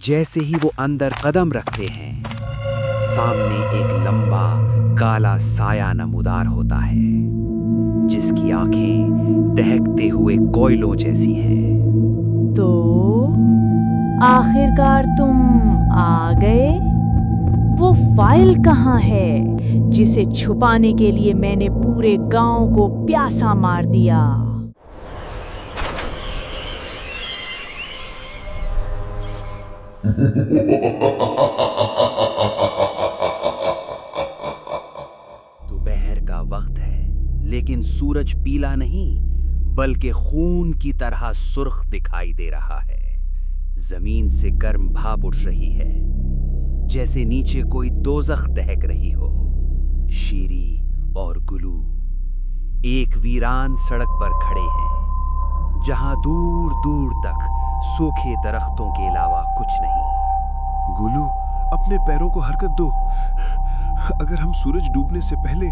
जैसे ही वो अंदर कदम रखते हैं, सामने एक लंबा काला साया नमूदार होता है, जिसकी आंखें दहकते हुए कोयलों जैसी हैं। तो आखिरकार तुम आ गए। वो फाइल कहाँ है जिसे छुपाने के लिए मैंने पूरे गांव को प्यासा मार दिया? दोपहर का वक्त है, लेकिन सूरज पीला नहीं बल्कि खून की तरह सुर्ख दिखाई दे रहा है। जमीन से गर्म भाप उठ रही है, जैसे नीचे कोई दोजख दहक रही हो। शीरी और गुलू एक वीरान सड़क पर खड़े हैं, जहां दूर दूर तक सूखे दरख्तों के अलावा कुछ नहीं। गुलू, अपने पैरों को हरकत दो। अगर हम सूरज डूबने से पहले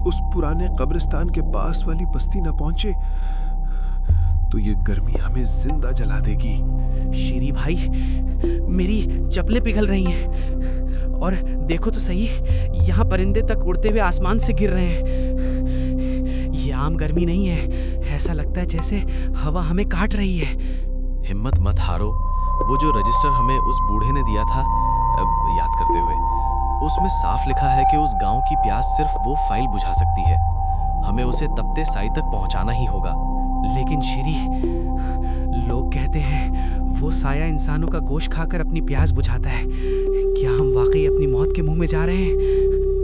उस पुराने कब्रिस्तान के पास वाली बस्ती न पहुंचे तो ये गर्मी हमें जिंदा जला देगी। शीरी भाई, मेरी चप्पलें पिघल रही हैं और देखो तो सही, यहाँ परिंदे तक उड़ते हुए आसमान से गिर रहे हैं। ये आम गर्मी नहीं है, ऐसा लगता है जैसे हवा हमें काट रही है। हिम्मत मत हारो। वो जो रजिस्टर हमें उस बूढ़े ने दिया था, याद करते हुए, उसमें साफ लिखा है कि उस गांव की प्यास सिर्फ वो फाइल बुझा सकती है। हमें उसे तपते साई तक पहुंचाना ही होगा। लेकिन शीरी, लोग कहते हैं वो साया इंसानों का गोश्त खाकर अपनी प्यास बुझाता है। क्या हम वाकई अपनी मौत के मुंह में जा रहे हैं?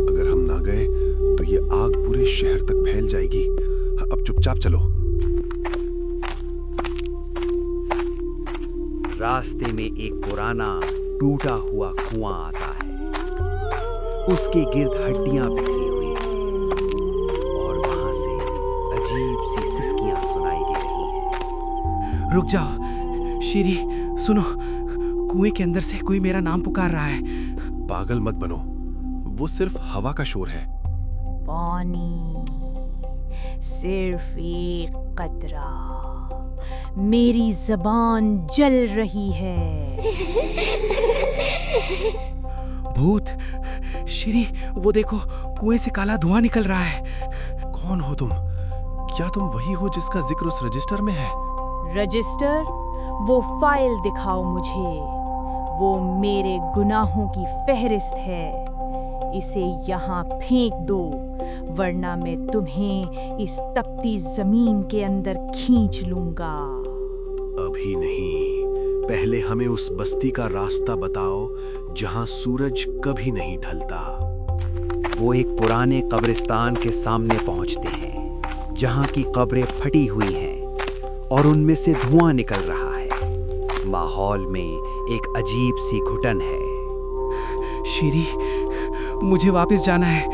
अगर हम ना गए तो ये आग पूरे शहर तक फैल जाएगी। अब चुपचाप चलो। रास्ते में एक पुराना टूटा हुआ कुआं आता है। उसके गिर्द हड्डियां बिखरी हुई हैं और वहां से अजीब सी सिसकियां सुनाई दे रही हैं। रुक जाओ शीरी, सुनो, कुएं के अंदर से कोई मेरा नाम पुकार रहा है। पागल मत बनो, वो सिर्फ हवा का शोर है। पानी, सिर्फ एक कतरा। मेरी जबान जल रही है। भूत! शीरी, वो देखो, कुएं से काला धुआं निकल रहा है। कौन हो तुम? क्या तुम वही हो जिसका जिक्र उस रजिस्टर में है? रजिस्टर? वो फाइल दिखाओ मुझे। वो मेरे गुनाहों की फहरिस्त है। इसे यहाँ फेंक दो, वरना मैं तुम्हें इस तपती जमीन के अंदर खींच लूंगा। अभी नहीं, पहले हमें उस बस्ती का रास्ता बताओ जहां सूरज कभी नहीं ढलता। वो एक पुराने कब्रिस्तान के सामने पहुंचते हैं, जहां की कब्रें फटी हुई हैं और उनमें से धुआं निकल रहा है। माहौल में एक अजीब सी घुटन है। शीरी, मुझे वापस जाना है।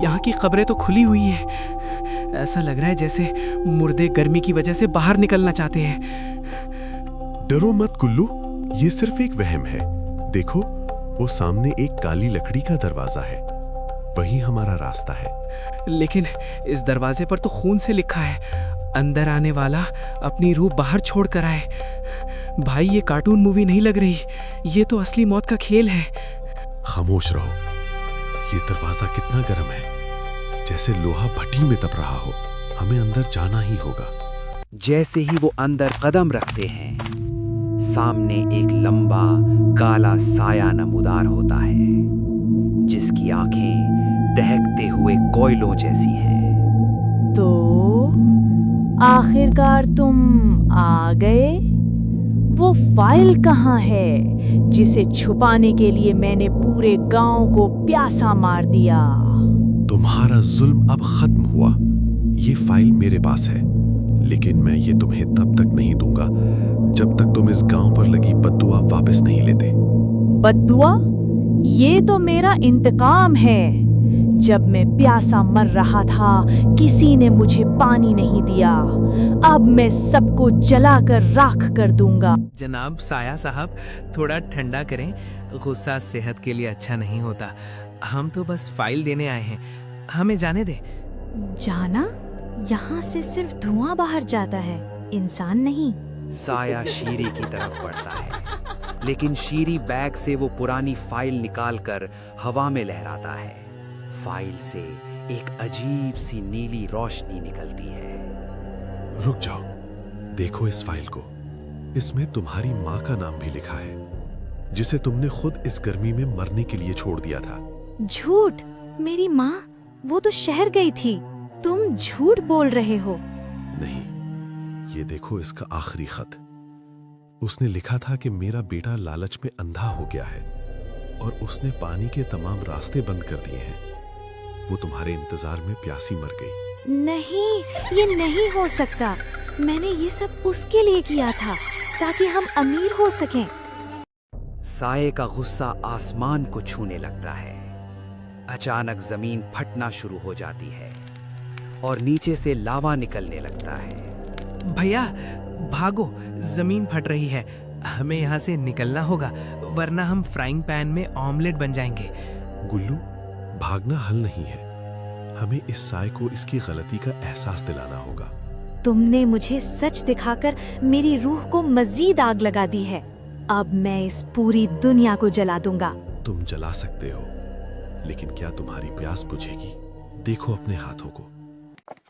यहाँ की कब्रें तो खुली हुई हैं। ऐसा लग रहा है जैसे मुर्दे गर्मी की वजह से बाहर निकलना चाहते हैं। डरो मत गुल्लू, ये सिर्फ एक वहम है। देखो, वो सामने एक काली लकड़ी का दरवाजा है, वही हमारा रास्ता है। लेकिन इस दरवाजे पर तो खून से लिखा है, अंदर आने वाला अपनी रूह बाहर छोड़ कर आए। भाई, ये कार्टून मूवी नहीं लग रही, ये तो असली मौत का खेल है। खामोश रहो। ये दरवाजा कितना गर्म है, जैसे लोहा भट्टी में तप रहा हो। हमें अंदर जाना ही होगा। जैसे ही वो अंदर कदम रखते हैं, सामने एक लंबा काला साया नमूदार होता है, जिसकी आंखें दहकते हुए कोयलों जैसी हैं। तो आखिरकार तुम आ गए। वो फाइल कहाँ है जिसे छुपाने के लिए मैंने पूरे गांव को प्यासा मार दिया? तुम्हारा जुल्म अब खत्म हुआ। ये फाइल मेरे पास है, लेकिन मैं ये तुम्हें तब तक नहीं दूंगा जब तक तुम इस गांव पर लगी बद्दुआ वापस नहीं लेते। बद्दुआ? ये तो मेरा इंतकाम है। जब मैं प्यासा मर रहा था, किसी ने मुझे पानी नहीं दिया। अब मैं सबको जलाकर राख कर दूंगा। जनाब साया साहब, थोड़ा ठंडा करें, गुस्सा सेहत के लिए अच्छा नहीं होता। हम तो बस फाइल देने आए हैं, हमें जाने दे। जाना? यहाँ से सिर्फ धुआं बाहर जाता है, इंसान नहीं। साया शीरी की तरफ बढ़ता है लेकिन शीरी बैग से वो पुरानी फाइल निकालकर हवा में लहराता है। फाइल से एक अजीब सी नीली रोशनी निकलती है। रुक जाओ, देखो इस फाइल को। इसमें तुम्हारी माँ का नाम भी लिखा है, जिसे तुमने खुद इस गर्मी में मरने के लिए छोड़ दिया था। झूठ। मेरी माँ, वो तो शहर गई थी। तुम झूठ बोल रहे हो। नहीं, ये देखो इसका आखिरी खत। उसने लिखा था कि मेरा बेटा लालच में अंधा हो गया है और उसने पानी के तमाम रास्ते बंद कर दिए हैं। वो तुम्हारे इंतजार में प्यासी मर गई। नहीं, ये नहीं हो सकता। मैंने ये सब उसके लिए किया था ताकि हम अमीर हो सकें। साये का गुस्सा आसमान को छूने लगता है। अचानक जमीन फटना शुरू हो जाती है और नीचे से लावा निकलने लगता है। भैया भागो, जमीन फट रही है। हमें यहाँ से निकलना होगा, वरना हम फ्राइंग पैन में ऑमलेट बन जाएंगे। गुल्लू, भागना हल नहीं है। हमें इस साय को इसकी गलती का एहसास दिलाना होगा। तुमने मुझे सच दिखाकर मेरी रूह को मजीद आग लगा दी है। अब मैं इस पूरी दुनिया को जला दूंगा। तुम जला सकते हो, लेकिन क्या तुम्हारी प्यास बुझेगी? देखो अपने हाथों को।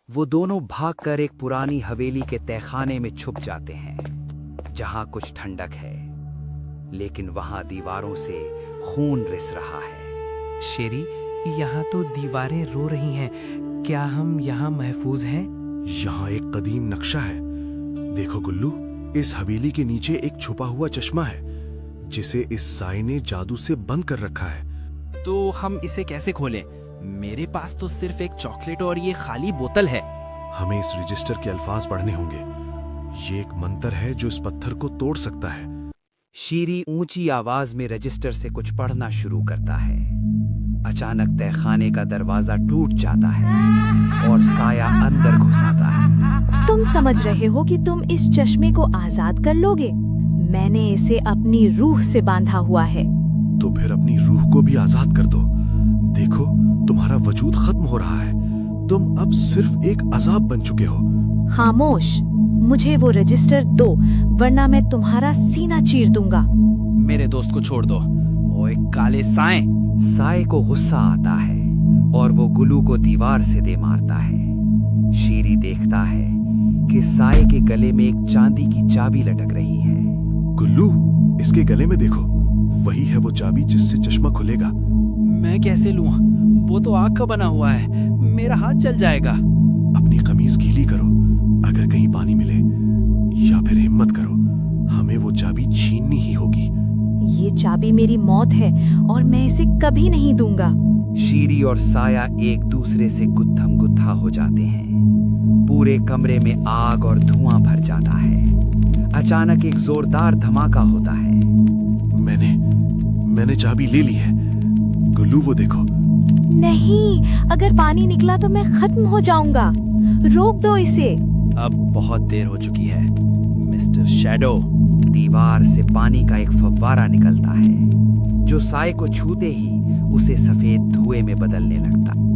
वो दोनों भागकर एक पुरानी हवेली के तहखाने में छुप जाते हैं, जहां कुछ ठंडक है, लेकिन वहां दीवारों से खून रिस रहा है। शेरी, यहाँ तो दीवारें रो रही हैं। क्या हम यहाँ महफूज हैं? यहाँ एक कदीम नक्शा है। देखो गुल्लू, इस हवेली के नीचे एक छुपा हुआ चश्मा है, जिसे इस साय ने जादू से बंद कर रखा है। तो हम इसे कैसे खोलें? मेरे पास तो सिर्फ एक चॉकलेट और ये खाली बोतल है। हमें इस रजिस्टर के अल्फाज पढ़ने होंगे। ये एक मंत्र है जो इस पत्थर को तोड़ सकता है। शीरी ऊंची आवाज में रजिस्टर से कुछ पढ़ना शुरू करता है। अचानक तहखाने का दरवाजा टूट जाता है और साया अंदर घुस आता है। तुम समझ रहे हो कि तुम इस चश्मे को आजाद कर लोगे? मैंने इसे अपनी रूह से बांधा हुआ है। तो फिर अपनी रूह को भी आजाद कर दो। देखो, तुम्हारा वजूद खत्म हो रहा है। तुम अब सिर्फ एक अजाब बन चुके हो। खामोश, मुझे वो रजिस्टर दो, वरना मैं तुम्हारा सीना चीर दूंगा। मेरे दोस्त को छोड़ दो। ओए काले साए! साय को गुस्सा आता है और वो गुल्लू को दीवार से दे मारता है। शीरी देखता है कि साय के गले में एक चांदी की चाबी लटक रही है। गुल्लू, इसके गले में देखो, वही है वो चाबी जिससे चश्मा खुलेगा। मैं कैसे लूं? वो तो आग का बना हुआ है, मेरा हाथ जल जाएगा। अपनी कमीज गीली करो, अगर कहीं पानी मिले, या फिर हिम्मत करो, हमें वो चाबी छीननी ही होगी। ये चाबी मेरी मौत है और मैं इसे कभी नहीं दूंगा। शीरी और साया एक दूसरे से गुत्थम गुत्था हो जाते हैं। पूरे कमरे में आग और धुआं भर जाता है। अचानक एक जोरदार धमाका होता है। मैंने चाबी ले ली है। गुल्लू, वो देखो। नहीं, अगर पानी निकला तो मैं खत्म हो जाऊंगा। रोक दो इसे। अब बहुत देर हो चुकी है, मिस्टर शैडो। दीवार से पानी का एक फव्वारा निकलता है, जो साय को छूते ही उसे सफेद धुएं में बदलने लगता है।